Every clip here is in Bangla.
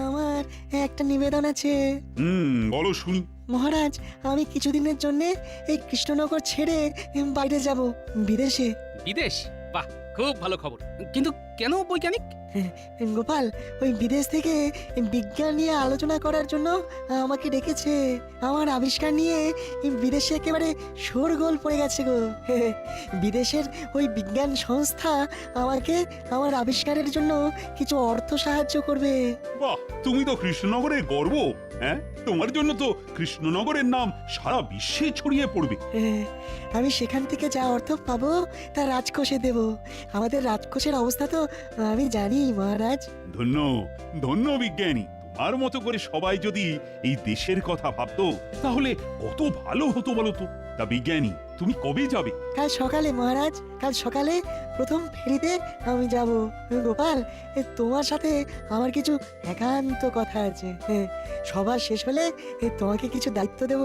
আমার একটা নিবেদন আছে। বলো শুনি। মহারাজ, আমি কিছুদিনের জন্য এই কৃষ্ণনগর ছেড়ে বাইরে যাব, বিদেশে। বিদেশ? বাহ, খুব ভালো খবর। কিন্তু কেন বৈজ্ঞানিক? গোপাল, ওই বিদেশ থেকে বিজ্ঞান নিয়ে আলোচনা করার জন্য আমাকে ডেকেছে। আমার আবিষ্কার নিয়ে বিদেশে একেবারে শোরগোল পড়ে গেছে গো। বিদেশের ওই বিজ্ঞান সংস্থা আমাকে আমার আবিষ্কারের জন্য কিছু অর্থ সাহায্য করবে। বাহ, তুমি তো কৃষ্ণনগরের গর্ব। হ্যাঁ, তোমার জন্য তো কৃষ্ণনগরের নাম সারা বিশ্বে ছড়িয়ে পড়বে। আমি সেখান থেকে যা অর্থ পাবো তা রাজকোষে দেব। আমাদের রাজকোষের অবস্থা তো আমি জানি মহারাজ। ধন্য ধন্য বিজ্ঞানী। তোমার মতো করে সবাই যদি এই দেশের কথা ভাবতো তাহলে কত ভালো হতো বলো তো। তা বিজ্ঞানী, তুমি কবে যাবে? কাল সকালে মহারাজ, কাল সকালে প্রথম ফেরিতে আমি যাব। গোপাল, তোমার সাথে আমার কিছু একান্ত কথা আছে। সবার শেষ হলে তোমাকে কিছু দায়িত্ব দেব।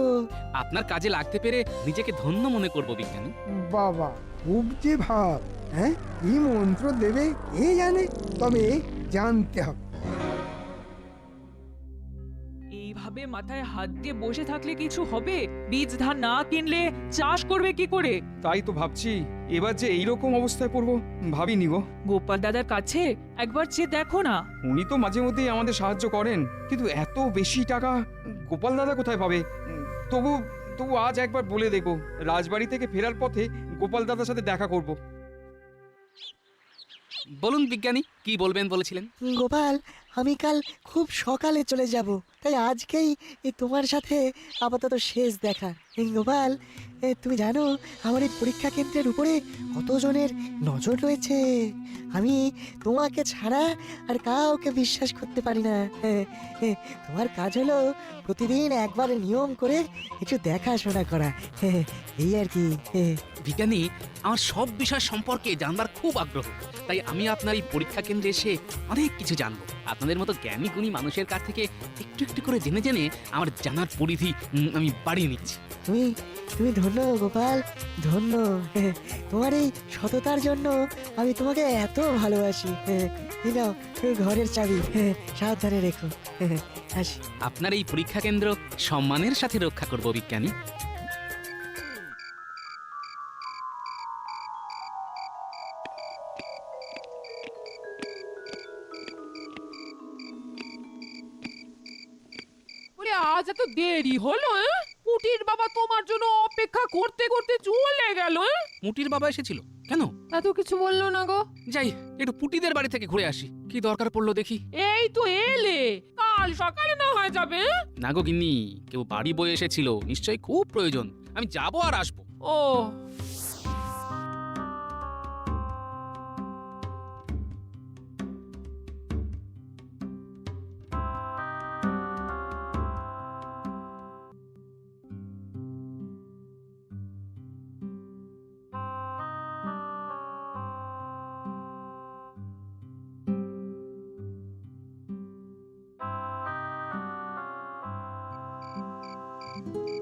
আপনার কাজে লাগতে পেরে নিজেকে ধন্য মনে করব বিজ্ঞানী। বাবা, খুব যে ভাব। হ্যাঁ, কি মন্ত্র দেবে কে জানে, তবে জানতে হবে। এইভাবে মাথায় হাত দিয়ে বসে থাকলে কিছু হবে? বীজ ধান না কিনলে চাষ করবে কি করে? তাই তো ভাবছি, এবার যে এইরকম অবস্থায় পড়বো ভাবিনি গো। গোপাল দাদার কাছে একবার চেয়ে দেখো না। উনি তো মাঝে মধ্যেই আমাদের সাহায্য করেন, কিন্তু এত বেশি টাকা গোপাল দাদা কোথায় পাবে? তবু তবু আজ একবার বলে দেখো, রাজবাড়ি থেকে ফেরার পথে গোপাল দাদার সাথে দেখা করব। বলুন বিজ্ঞানী, কি বলবেন বলেছিলেন? গোপাল, আমি কাল খুব সকালে চলে যাব, তাই আজকেই তোমার সাথে আপাতত শেষ দেখা। গোপাল, তুমি জানো আমার এই পরীক্ষা কেন্দ্রের উপরে কতজনের নজর রয়েছে। আমি তোমাকে ছাড়া আর কাউকে বিশ্বাস করতে পারি না। তোমার কাজ হলো প্রতিদিন একবার নিয়ম করে একটু দেখাশোনা করা, এই আর কি। বিজ্ঞানী, আমার সব বিষয় সম্পর্কে জানবার খুব আগ্রহ, তাই আমি আপনার এই পরীক্ষা কেন্দ্রে এসে অনেক কিছু জানবো। আপনাদের মতো জ্ঞানী গুণী মানুষের কাছ থেকে একটু একটু করে জেনে জেনে আমার জানার পরিধি আমি বাড়িয়ে নিচ্ছি। তুমি তুমি ধন্য গোপাল, ধন্য। তোমার এই সততার জন্য আমি তোমাকে এত ভালোবাসি। এই নাও এই ঘরের চাবি, সাবধানে রেখো। আসি। আপনার এই পরীক্ষা কেন্দ্র সম্মানের সাথে রক্ষা করব বিজ্ঞানী। বলে আজ এত দেরি হলো? পুটির বাবা তোমার জন্য অপেক্ষা করতে করতে চলে গেল। মুটির বাবা এসেছিল কেন? এত কিছু বললো না গো। যাই, একটু পুটিদের বাড়ি থেকে ঘুরে আসি, কি দরকার পড়লো দেখি। এই তো এলে, কাল সকালে না হয়ে যাবে? না গো গিন্নি, কেউ বাড়ি বয়ে এসেছিল, নিশ্চয়ই খুব প্রয়োজন। আমি যাবো আর আসবো। ও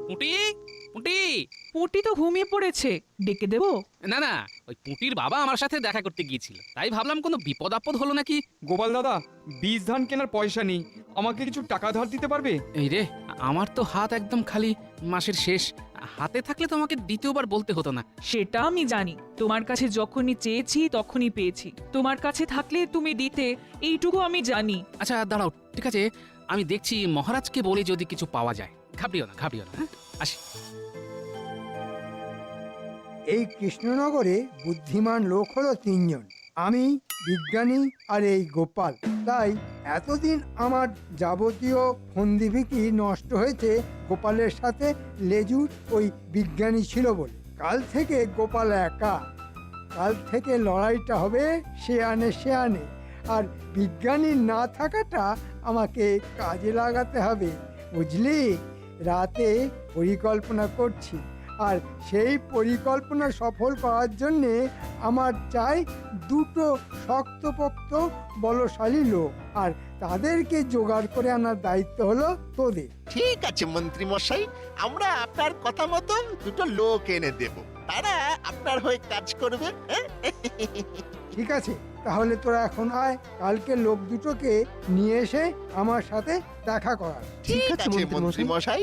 পুটি, পুটি। পুটি তো ঘুমিয়ে পড়েছে, ডেকে দেবো? না না, ওই পুটির বাবা আমার সাথে দেখা করতে গিয়েছিল, তাই ভাবলাম কোনো বিপদ আপদ হলো নাকি। গোপাল দাদা, বীজ ধান কেনার পয়সা নেই, আমাকে কিছু টাকা ধার দিতে পারবে? এই রে, আমার তো হাত একদম খালি, মাসের শেষ। হাতে থাকলে তো আমাকে দ্বিতীয়বার বলতে হতো না। সেটা আমি জানি, তোমার কাছে যখনই চেয়েছি তখনই পেয়েছি। তোমার কাছে থাকলে তুমি দিতে, এইটুকু আমি জানি। আচ্ছা দাঁড়াও, ঠিক আছে, আমি দেখছি মহারাজকে বলে যদি কিছু পাওয়া যায়। ঘাবড়িও না, ঘাবড়িও না, হ্যাঁ আসি। এই কৃষ্ণনগরে বুদ্ধিমান লোক হলো তিনজন, আমি, বিজ্ঞানী আর এই গোপাল। তাই এতদিন আমার যাবতীয় ফন্দিফিকি নষ্ট হয়েছে গোপালের সাথে লেজুর ওই বিজ্ঞানী ছিল বলে। কাল থেকে গোপাল একা, কাল থেকে লড়াইটা হবে সে আনে, আর বিজ্ঞানী না থাকাটা আমাকে কাজে লাগাতে হবে, বুঝলি? রাতে পরিকল্পনা করছি, আর সেই পরিকল্পনা সফল করার জন্যে আমার চাই দুটো শক্তপোক্ত বলশালী লোক, আর তাদেরকে জোগাড় করে আনার দায়িত্ব হলো তোদের। ঠিক আছে মন্ত্রী মশাই, আমরা আপনার কথা মতো দুটো লোক এনে দেব, তারা আপনার হয়ে কাজ করবে। ঠিক আছে, তাহলে তোরা এখন আয়, কালকে লোক দুটোকে নিয়ে এসে আমার সাথে দেখা করা। ঠিক আছে মন্ত্রী মশাই।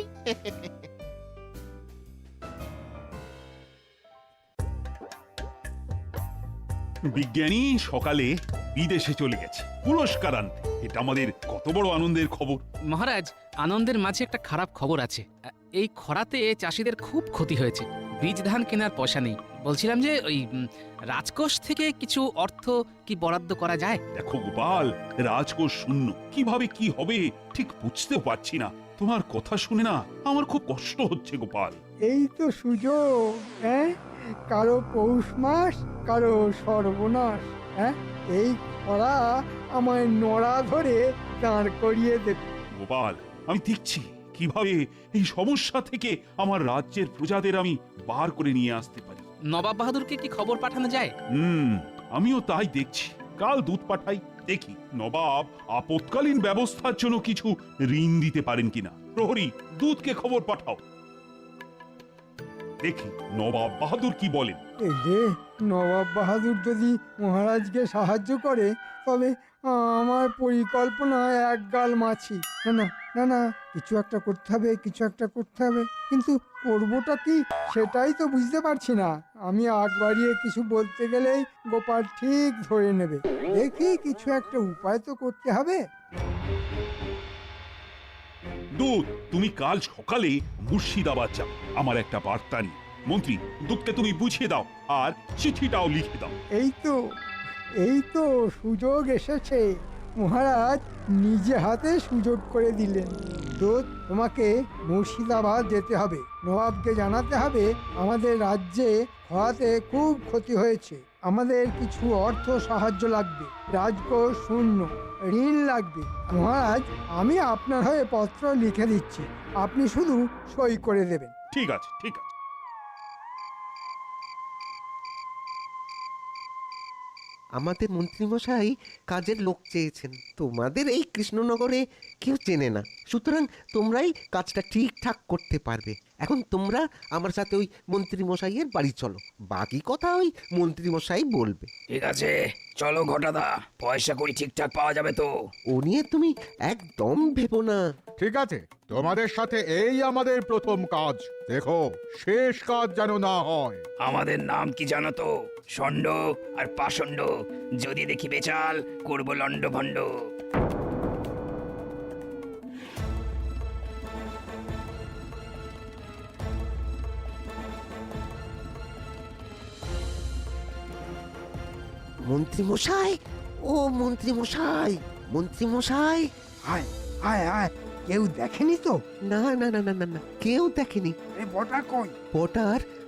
বিজ্ঞানী সকালে বিদেশে চলে গেছে পুরস্কার আনতে। এটা আমাদের কত বড় আনন্দের খবর। মহারাজ, আনন্দের মাঝে একটা খারাপ খবর আছে। এই খরাতে চাষিদের খুব ক্ষতি হয়েছে। বীজ ধান কেনার পয়সা নেই। বলছিলাম যে ওই রাজকোষ থেকে কিছু অর্থ কি বরাদ্দ করা যায়? দেখো গোপাল, রাজকোষ শূন্য, কিভাবে কি হবে ঠিক বুঝতেও পারছি না। তোমার কথা শুনে না আমার খুব কষ্ট হচ্ছে গোপাল। এই তো সুযোগ, হ্যাঁ, কারো পৌষ মাস, কারো সর্বনাশ। হ্যাঁ, এই খরা আমায় নড়া ধরে দাঁড় করিয়ে দেবে। গোপাল, আমি দেখছি কিভাবে এই সমস্যা থেকে আমার রাজ্যের প্রজাদের আমি বার করে নিয়ে আসতে পারি। নবাব বাহাদুরকে কি খবর পাঠানো যায়? আমিও তাই দেখছি। কাল দুধ পাঠাই, দেখি নবাব আপৎকালীন ব্যবস্থার জন্য কিছু ঋণ দিতে পারেন কিনা। প্রহরী, দুধকে খবর পাঠাও, দেখি নবাব বাহাদুর কি বলেন। এই যে নবাব বাহাদুর যদি মহারাজকে সাহায্য করে, তবে আমার পরিকল্পনা একগাল মাছি। না না না না, কিছু একটা করতে হবে, কিছু একটা করতে হবে, কিন্তু করবোটা কি সেটাই তো বুঝতে পারছি না। আমি আগ বাড়িয়ে কিছু বলতে গেলেই গোপাল ঠিক ধরে নেবে। দেখি কিছু একটা উপায় তো করতে হবে। দুধ, তুমি কাল সকালে মুর্শিদাবাদ যাও আমার একটা বার্তা নিয়ে। মন্ত্রী, দুধকে তুমি বুঝিয়ে দাও আর চিঠিটাও লিখে দাও। এই তো সুযোগ এসেছে। মহারাজ নিজে হাতে সুযোগ করে দিলেন। দূত, তোমাকে মুর্শিদাবাদ যেতে হবে। নবাবকে জানাতে হবে আমাদের রাজ্যে খরাতে খুব ক্ষতি হয়েছে, আমাদের কিছু অর্থ সাহায্য লাগবে, রাজকোষ শূন্য, ঋণ লাগবে। মহারাজ, আমি আপনার হয়ে পত্র লিখে দিচ্ছি, আপনি শুধু সই করে দেবেন। ঠিক আছে, ঠিক আছে। আমাদের মন্ত্রীমশাই কাজের লোক চেয়েছেন। তোমাদের এই কৃষ্ণনগরে কেউ চেনে না, সুতরাং তোমরাই কাজটা ঠিকঠাক করতে পারবে। এখন তোমরা আমার সাথে ওই মন্ত্রীমশাইয়ের বাড়ি চলো, বাকি কথা ওই মন্ত্রীমশাই বলবে। ঠিক আছে, চলো ঘটাদা, পয়সা কড়ি ঠিকঠাক পাওয়া যাবে তো? ও নিয়ে তুমি একদম ভেবো না। ঠিক আছে, তোমাদের সাথে এই আমাদের প্রথম কাজ, দেখো শেষ কাজ যেন না হয়। আমাদের নাম কি জানো তো? ষণ্ড আর পাষণ্ড। যদি দেখি বেচাল, করব লন্ড ভণ্ড। মন্ত্রীমশাই, ও মন্ত্রীমশাই, মন্ত্রীমশাই। আয় আয় আয়, কেউ দেখেনি তো? না না না না না না, কেউ দেখেনি। এ বটা কই?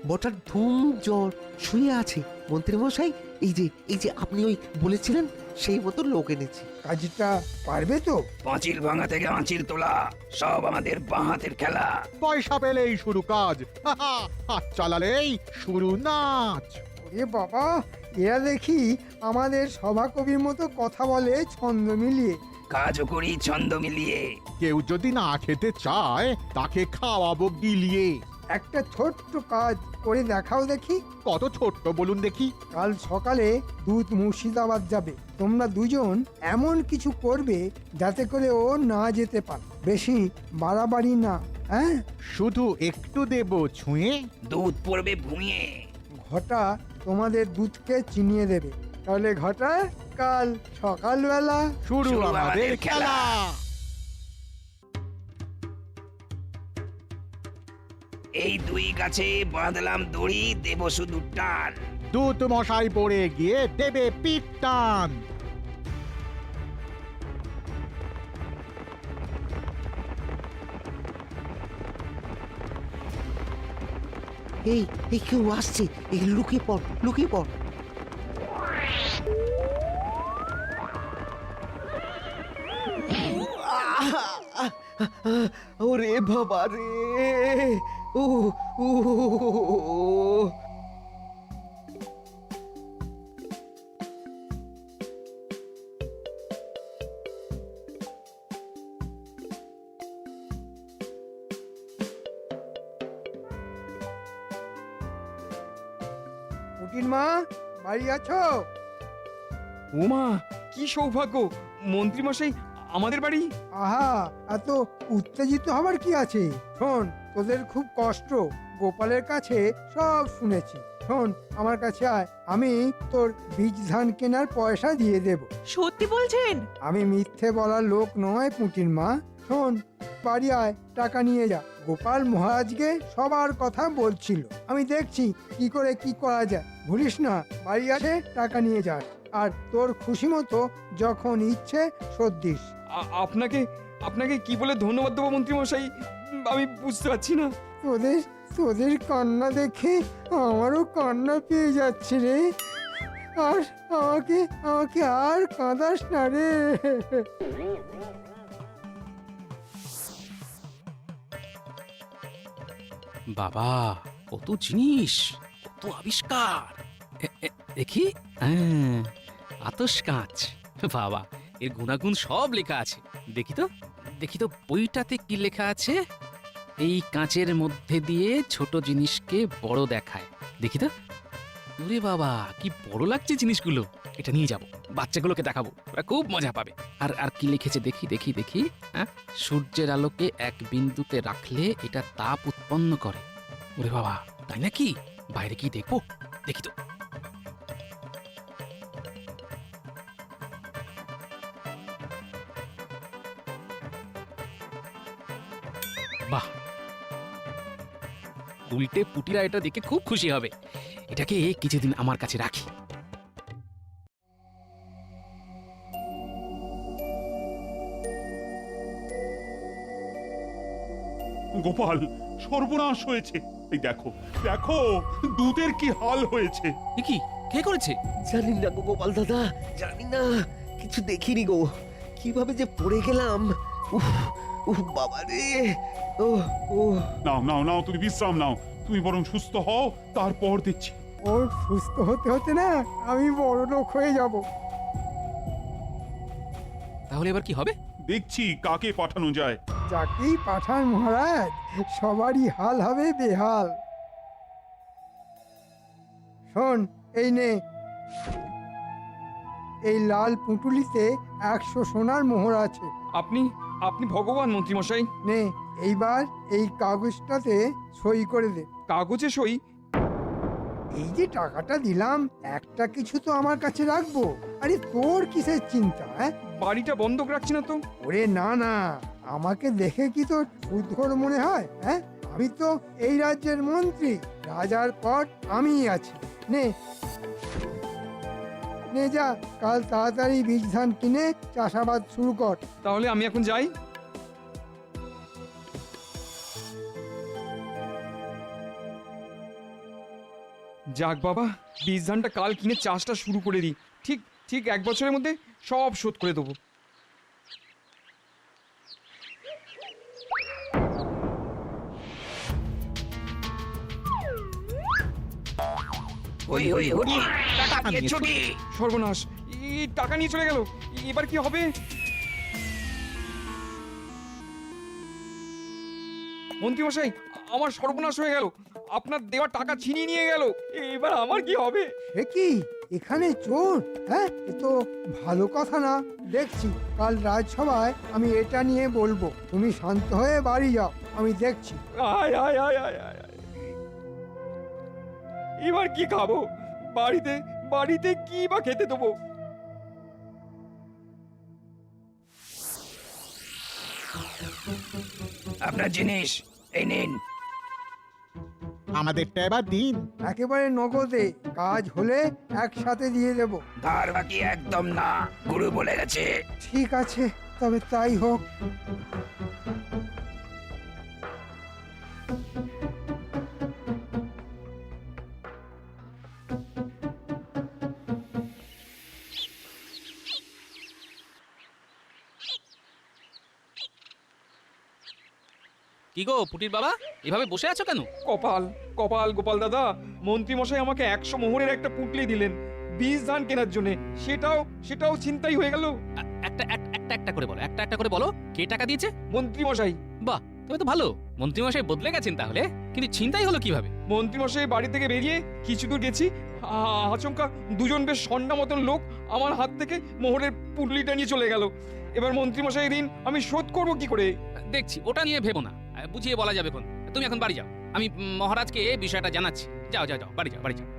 বটার ধুম জ্বর, শুয়ে আছে। মন্ত্রীমশাই, এই যে আপনি ওই বলেছিলেন সেই মতো লোক এনেছি। কাজটা পারবে তো? পাঁচিল ভাঙা থেকে আঁচিল তোলা সব আমাদের বাঁ হাতের খেলা। পয়সা পেলেই শুরু কাজ, হাত চালালেই শুরু নাচ। ওরে বাবা, এরা দেখি আমাদের সভাকবির মতো কথা বলে ছন্দ মিলিয়ে। কাজও করি ছন্দ মিলিয়ে। কেউ যদি না খেতে চায় তাকে খাওয়াবো গিলিয়ে। একটা ছোট্ট কাজ করে দেখাও দেখি। কত ছোট্ট বলুন দেখি? কাল সকালে দুধ মুর্শিদাবাদ যাবে, তোমরা দুজন এমন কিছু করবে যাতে করে ও না যেতে পারে। বেশি বাড়াবাড়ি না, হ্যাঁ? শুধু একটু দেব ছুঁয়ে, দুধ পড়বে ভুঁয়ে। ঘটা তোমাদের দুধকে চিনিয়ে দেবে। তাহলে ঘটা, কাল সকালবেলা শুরু আমাদের খেলা। এই দুই গাছে বাঁধলাম দড়ি, দেব শুধু টান। দুধ মশাই পড়ে গিয়ে দেবে পিঠ টান। এই কেউ আসছে, এই লুকিয়ে পড়, লুকিয়ে পড়। ওরে বাবা রে, ও ও পুটির মা, বাড়ি আছো? ওমা কি সৌভাগ্য! মন্ত্রীমশাই আমাদের বাড়ি। আহা, এত উত্তেজিত হবার কি আছে? শোন, তোদের খুব কষ্ট, গোপালের কাছে সব শুনেছি। শোন, আমার কাছে আয়, আমি তোর বীজ ধান কেনার পয়সা দিয়ে দেব। সত্যি বলছেন? আমি মিথ্যে বলার লোক নয় পুঁটির মা। শোন, বাড়ি আয়, টাকা নিয়ে যা। গোপাল মহারাজকে সবার কথা বলছিল, আমি দেখছি কি করে কি করা যায়। ভুলিস না, বাড়ি আসে টাকা নিয়ে যাস, আর তোর খুশি মতো যখন ইচ্ছে শোধ দিস। আপনাকে আপনাকে কি বলে ধন্যবাদ দেবো মন্ত্রীমশাই, আমি বুঝতে পারছি না। তোদের তোদের কান্না দেখে আমারও কান্না পেয়ে যাচ্ছে রে। আর আমাকে আমাকে আর কাঁদাস না রে। বাবা, কত জিনিস, কত আবিষ্কার! দেখি, হ্যাঁ, আতস কাঁচ। বাবা, এর গুণাগুণ সব লেখা আছে। দেখি তো বইটাতে কি লেখা আছে। এই কাঁচের মধ্যে দিয়ে ছোট জিনিসকে বড় দেখায়। দেখি তো, ওরে বাবা, কি বড় লাগছে জিনিসগুলো। এটা নিয়ে যাব, বাচ্চাগুলোকে দেখাবো, ওরা খুব মজা পাবে। আর কি লিখেছে দেখি। হ্যাঁ, সূর্যের আলোকে এক বিন্দুতে রাখলে এটা তাপ উৎপন্ন করে। ওরে বাবা, তাই নাকি? বাইরে কি দেখবো, দেখি তো। বাহ, উল্টে পুটিরা এটা দেখে খুব খুশি হবে। এটাকে কিছুদিন আমার কাছে রাখি। গোপাল, সর্বনাশ হয়েছে। এই দেখো দেখো, দুধের কি হাল হয়েছে। এ কি, কে করেছে? জানি না গো গোপাল দাদা, জানি না, কিছু দেখিনি গো, কিভাবে যে পড়ে গেলাম। উফ উফ বাবা রে। ও ও নাও তুমি বিশ্রাম নাও, তুমি বরং সুস্থ হও, তারপর দেখছি। ওর সুস্থ হতে হতে না আমি বড় লোক হয়ে যাব। তাহলে এবার কি হবে? দেখছি কাকে পাঠানো যায়। যাকেই পাঠান মহারাজ, সবারই হাল হবে বেহাল। শোন, এই নে, এই লাল পুঁটুলিতে 100 সোনার মোহর আছে। আপনি আপনি ভগবান মন্ত্রীমশাই। নে, এইবার এই কাগজটাতে সই করে দে। কাগজে সই? এই যে টাকাটা দিলাম, একটা কিছু তো আমার কাছে রাখবো। আরে তোর কিসের চিন্তা? বাড়িটা বন্ধক রাখছি না তো। ওরে না না, আমাকে দেখে কি তোর উদ্ঘর মনে হয়? হ্যাঁ, আমি তো এই রাজ্যের মন্ত্রী, রাজার পর আমিই আছি। নে নে যা, কাল তাড়াতাড়ি বীজ ধান কিনে চাষাবাদ শুরু কর। তাহলে আমি এখন যাই। যাক বাবা, বীজ ধানটা কাল কিনে চাষটা শুরু করে দিই। ঠিক ঠিক 1 বছরের মধ্যে সব শোধ করে দেবো। সর্বনাশ, এই টাকা নিয়ে চলে গেল, এবার কি হবে? মন্ত্রীমশাই, আমার সর্বনাশ হয়ে গেল, আপনার দেওয়া টাকা ছিনিয়ে নিয়ে গেল, এবার আমার কি হবে? সে কি, এখানে চোর? হ্যাঁ, এ তো ভালো কথা না। দেখছি কাল রাজসভায় আমি এটা নিয়ে বলবো। তুমি শান্ত হয়ে বাড়ি যাও, আমি দেখছি। আয় আয় আয় আয় আয় আয়। এবার কি খাবো? বাড়িতে কি বা খেতে দেবো? আপনার জিনিস এই নিন। আমাদেরটা এবার দিন। একেবারে নগদে, কাজ হলে একসাথে দিয়ে দেব। ধার বাকি একদম না, গুরু বলে গেছে। ঠিক আছে, তবে তাই হোক। কি গো পুটির বাবা, এভাবে বসে আছো কেন? কপাল কপাল গোপাল দাদা, মন্ত্রীমশাই আমাকে 100 মোহরের একটা পুঁটলি দিলেন বীজ ধান কেনার জন্য, সেটাও চিন্তাই হয়ে গেল। একটা করে বলো, কে টাকা দিয়েছে? মন্ত্রীমশাই। বাহ, তবে তো ভালো, মন্ত্রীমশাই বদলে গেছেন তাহলে। কিন্তু চিন্তাই হলো কিভাবে? মন্ত্রীমশাই বাড়ি থেকে বেরিয়ে কিছু দূর গেছি, আচমকা দুজন বেশ সন্না মতন লোক আমার হাত থেকে মোহরের পুটলিটা নিয়ে চলে গেল। এবার মন্ত্রীমশাই ঋণ আমি শোধ করব কি করে? দেখছি, ওটা নিয়ে ভেবো না, বুঝিয়ে বলা যাবে কোন। তুমি এখন বাড়ি যাও, আমি মহারাজকে বিষয়টা জানাচ্ছি। যাও যাও যাও, বাড়ি যাও, বাড়ি যাও।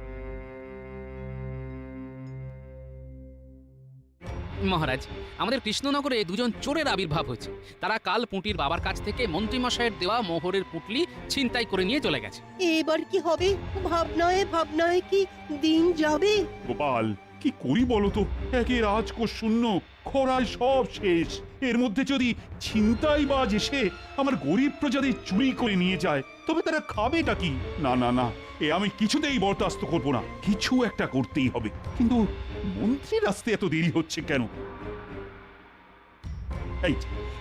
মহারাজ, আমাদের কৃষ্ণনগরে দুজন চোরের আবির্ভাব হয়েছে। তারা কাল পুঁটির বাবার কাছ থেকে মন্ত্রীমশাইয়ের দেওয়া মোহরের পুঁটলি ছিনতাই করে নিয়ে চলে গেছে। এবার কি হবে? ভাবনায় ভাবনায় কি দিন যাবে। গোপাল, কি করি বলো তো? একে রাজকোষ শূন্য, খরায় সব শেষ। এর মধ্যে যদি ছিনতাইবাজ এসে আমার গরিব প্রজাদের চুরি করে নিয়ে যায়, তবে তারা খাবেটা কি? না না না, এ আমি কিছুতেই বরদাস্ত করব না। কিছু একটা করতেই হবে। কিন্তু মন্ত্রীর আসতে এত দেরি হচ্ছে কেন? এই,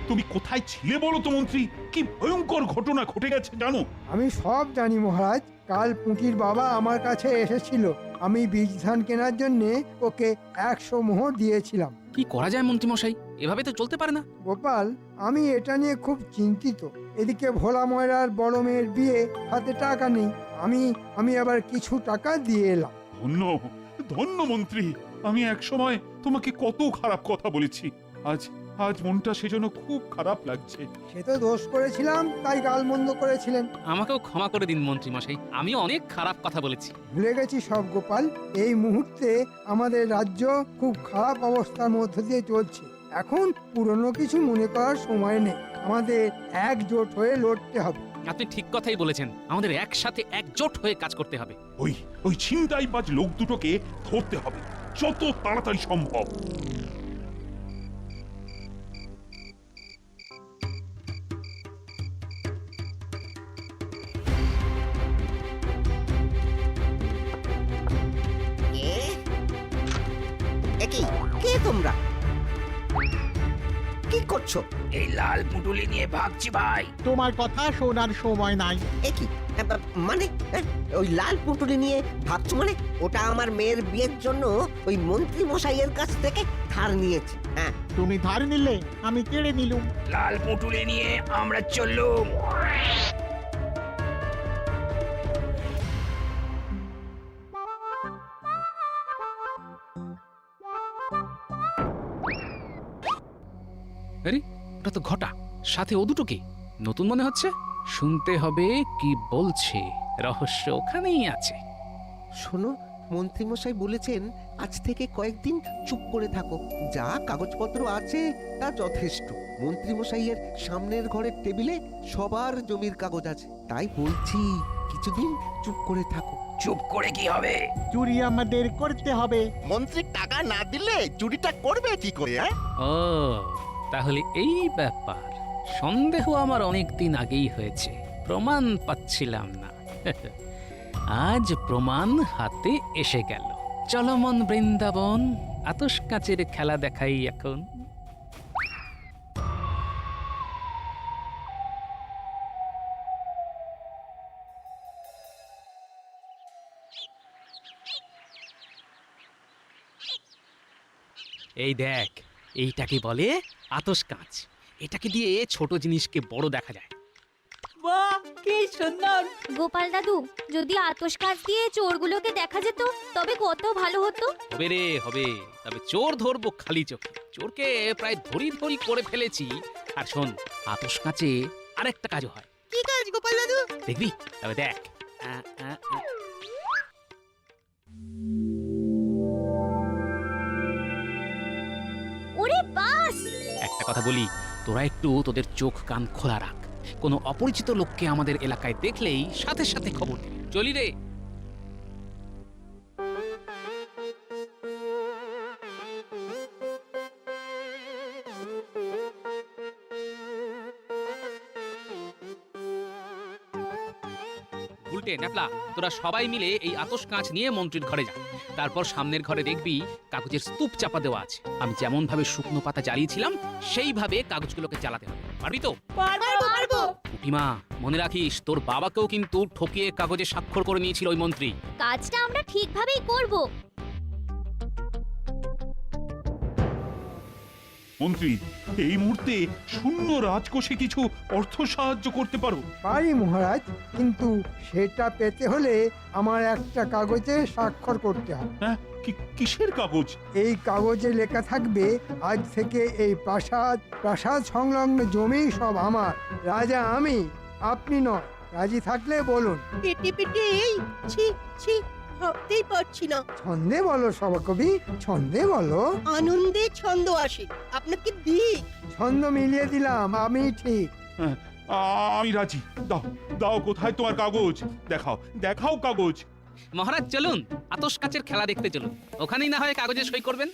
তুমি কোথায় ছিলে বলো তো মন্ত্রী? কি ভয়ঙ্কর ঘটনা ঘটে গেছে জানো? আমি সব জানি মহারাজ। কাল পুঁটির বাবা আমার কাছে এসেছিল। আমি বীজ ধান কেনার জন্যে ওকে 100 মোহর দিয়েছিলাম। কি করা যায় মন্ত্রীমশাই? এভাবে তো চলতে পারে না। গোপাল, আমি এটা নিয়ে খুব চিন্তিত। এদিকে ভোলা ময়রার বড় মেয়ের বিয়ে, হাতে টাকা নেই। আমি আবার কিছু টাকা দিয়ে এলাম। ধন্য ধন্য মন্ত্রী, আমি এক সময় তোমাকে কত খারাপ কথা বলেছি। আজ মনটা সেজন্য খুব খারাপ লাগছে। সে তো দোষ করেছিলাম, তাই গালমন্দ করেছিলেন। আমাকেও ক্ষমা করে দিন মন্ত্রীমশাই, আমিও অনেক খারাপ কথা বলেছি। ভুলে গেছি সব গোপাল। এই মুহূর্তে আমাদের রাজ্য খুব খারাপ অবস্থার মধ্য দিয়ে চলছে। এখন পুরনো কিছু মনে করার সময় নেই। আমাদের একজোট হয়ে লড়তে হবে। আপনি ঠিক কথাই বলেছেন, আমাদের একসাথে একজোট হয়ে কাজ করতে হবে। ওই ছিনতাইবাজ লোক দুটোকে ধরতে হবে যত তাড়াতাড়ি সম্ভব। কে তোমরা? কি করছো? এই লাল পুটুলি নিয়ে ভাগছি ভাই। তোমার কথা শোনার সময় নাই। একই মানে ওই লাল পুটুলি নিয়ে ভাবছো মানে? ওটা আমার মেয়ের বিয়ের জন্য ওই মন্ত্রী মশাইয়ের কাছ থেকে ধার নিয়েছি। হ্যাঁ, তুমি ধার নিলে, আমি কেড়ে নিলুম। লাল পুটুলি নিয়ে আমরা চললুম। আরে, ওটা তো ঘটা, সাথে ও দুটো কি? নতুন মনে হচ্ছে। শুনতে হবে কি বলছে, রহস্য ওখানেই আছে। শোনো, মন্ত্রীমশাই বলেছেন আজ থেকে কয়েকদিন চুপ করে থাকো। যা কাগজপত্র আছে তা যথেষ্ট। মন্ত্রীমশাইয়ের সামনের ঘরের টেবিলে সবার জমির কাগজ আছে। তাই বলছি, কিছুদিন চুপ করে থাকো। চুপ করে কি হবে? চুরি আমাদের করতে হবে। মন্ত্রী টাকা না দিলে চুরিটা করবে কি করে? ও, তাহলে এই ব্যাপার। সন্দেহ আমার অনেক দিন আগেই হয়েছে, প্রমাণ পাচ্ছিলাম না। আজ প্রমাণ হাতে এসে গেল। চলো মন বৃন্দাবন, আতশ কাচের খেলা দেখাই এখন। এই দেখ, এইটাকে বলে আতশ কাঁচ। এটাকে দিয়ে ছোট জিনিসকে বড় দেখা যায়। বাহ, কি সুন্দর! গোপাল দাদু, যদি আতশ কাঁচ দিয়ে চোরগুলোকে দেখা যেত তবে কত ভালো হতো। হবে রে, হবে। তবে চোর ধরবো খালি চোখে। চোরকে প্রায় ধরি ধরি করে ফেলেছি। আর শোন, আতশ কাঁচে আরেকটা কাজও হয়। কি কাজ গোপাল দাদু? দেখবি? তবে দেখ। ওরে বাস! একটা কথা বলি, তোরা একটু তোদের চোখ কান খোলা রাখ। কোনো অপরিচিত লোককে আমাদের এলাকায় দেখলেই সাথে সাথে খবর দিবি। চলি রে। উল্টে ন্যাপলা, তোরা সবাই মিলে এই আতশ কাঁচ নিয়ে মন্ত্রীর ঘরে যা। তারপর সামনের ঘরে দেখবি কাগজের স্তূপ চাপা দেওয়া আছে। আমি যেমন ভাবে শুকনো পাতা জ্বালিয়েছিলাম সেইভাবে কাগজগুলোকে জ্বালাতে হবে। পারবি তো? পারবো। উপিমা, মনে রাখিস, তোর বাবাকেও কিন্তু ঠকিয়ে কাগজে স্বাক্ষর করে নিয়েছিল ওই মন্ত্রী। কাজটা আমরা ঠিকভাবেই করব। মন্ত্রী, এই মুহূর্তে শূন্য রাজকোষে কিছু অর্থ সাহায্য করতে পারো? পারি মহারাজ, কিন্তু সেটা পেতে হলে আমার একটা কাগজে স্বাক্ষর করতে হবে। হ্যাঁ, কিসের কাগজ? এই কাগজে লেখা থাকবে আজ থেকে এই প্রাসাদ সংলগ্ন জমি সব আমার, রাজা আমি, আপনি নয়। রাজি থাকলে বলুন। পেটে পেটে এই ছি ছি ভাবতেই পারছি না। ছন্দে বলো সভাকবি, ছন্দে বলো। আনন্দে ছন্দ আসে, আপনাকে দিই। ছন্দ মিলিয়ে দিলাম, আমি ঠিক। হ্যাঁ, আমি রাজি। দাও দাও, কোথায় তোমার কাগজ? দেখাও দেখাও কাগজ। মহারাজ চলুন, আতশ কাচের খেলা দেখতে চলুন। ওখানেই না হয় কাগজে সই করবেন।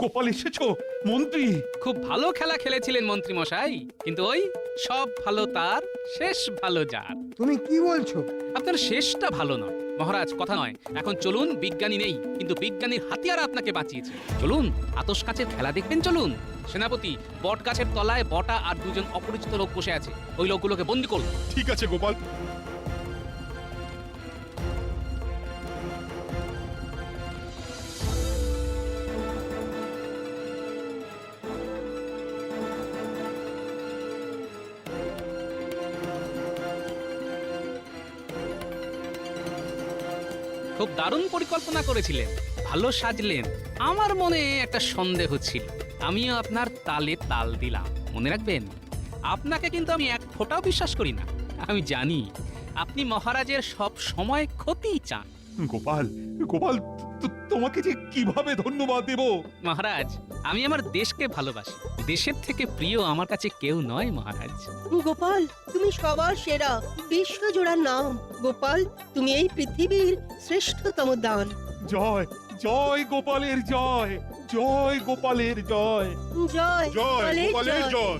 গোপাল এসেছো? মন্ত্রী, খুব ভালো খেলা খেলেছিলেন মন্ত্রী মশাই, কিন্তু ওই সব ভালো তার, শেষ ভালো যার। তুমি কি বলছো? আপনার শেষটা ভালো নয় মহারাজ, কথা নয়। এখন চলুন, বিজ্ঞানী নেই, কিন্তু বিজ্ঞানীর হাতিয়ার আপনাকে বাঁচিয়েছে। চলুন, আতশ কাচের খেলা দেখবেন চলুন। সেনাপতি, বট গাছের তলায় বটা আর দুজন অপরিচিত লোক বসে আছে, ওই লোকগুলোকে বন্দি করুন। ঠিক আছে গোপাল। খুব দারুণ পরিকল্পনা করেছিলেন, ভালো সাজলেন। আমার মনে একটা সন্দেহ ছিল, আমিও আপনার তালে তাল দিলাম। মনে রাখবেন, আপনাকে কিন্তু আমি এক ফোঁটাও বিশ্বাস করি না। আমি জানি আপনি মহারাজের সব সময় ক্ষতি চান। গোপাল, গোপাল, তোমাকে যে কিভাবে ধন্যবাদ দেব? মহারাজ, আমি আমার দেশকে ভালোবাসি, দেশের থেকে প্রিয় আমার কাছে কেউ নয় মহারাজ। গোপাল, তুমি সবার সেরা, বিশ্বজোড়ার নাম। গোপাল, তুমি এই পৃথিবীর শ্রেষ্ঠতম দান। জয় জয় গোপালের জয়, জয় গোপালের জয়, জয় জয় গোপালের গোপালের জয়। জয়।